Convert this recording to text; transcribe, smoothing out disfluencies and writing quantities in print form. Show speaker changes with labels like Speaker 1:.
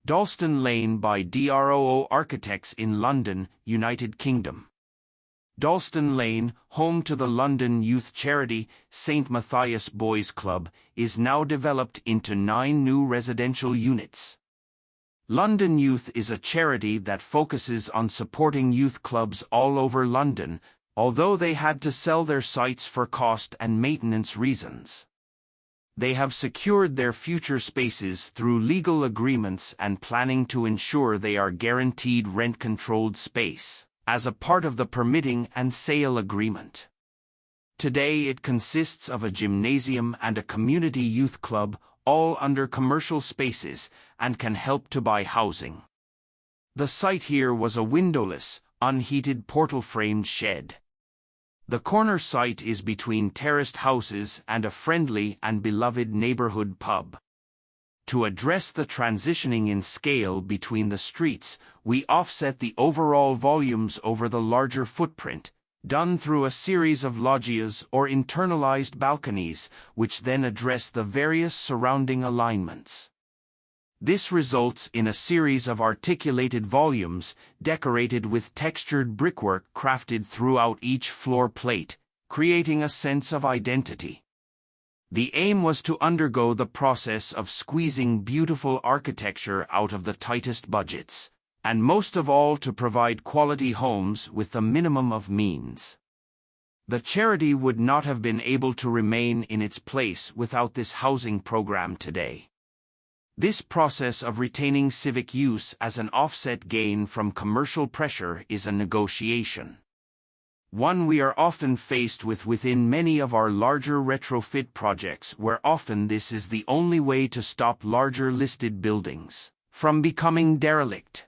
Speaker 1: Dalston Lane by DROO Architects in London, United Kingdom. Dalston Lane, home to the London youth charity St. Mathias Boys Club, is now developed into 9 new residential units. London Youth is a charity that focuses on supporting youth clubs all over London, although they had to sell their sites for cost and maintenance reasons. They have secured their future spaces through legal agreements and planning to ensure they are guaranteed rent-controlled space, as a part of the permitting and sale agreement. Today it consists of a gymnasium and a community youth club, all under commercial spaces, and can help to buy housing. The site here was a windowless, unheated portal-framed shed. The corner site is between terraced houses and a friendly and beloved neighborhood pub. To address the transitioning in scale between the streets, we offset the overall volumes over the larger footprint, done through a series of loggias or internalized balconies, which then address the various surrounding alignments. This results in a series of articulated volumes, decorated with textured brickwork crafted throughout each floor plate, creating a sense of identity. The aim was to undergo the process of squeezing beautiful architecture out of the tightest budgets, and most of all to provide quality homes with the minimum of means. The charity would not have been able to remain in its place without this housing program today. This process of retaining civic use as an offset gain from commercial pressure is a negotiation. One we are often faced with within many of our larger retrofit projects, where often this is the only way to stop larger listed buildings from becoming derelict.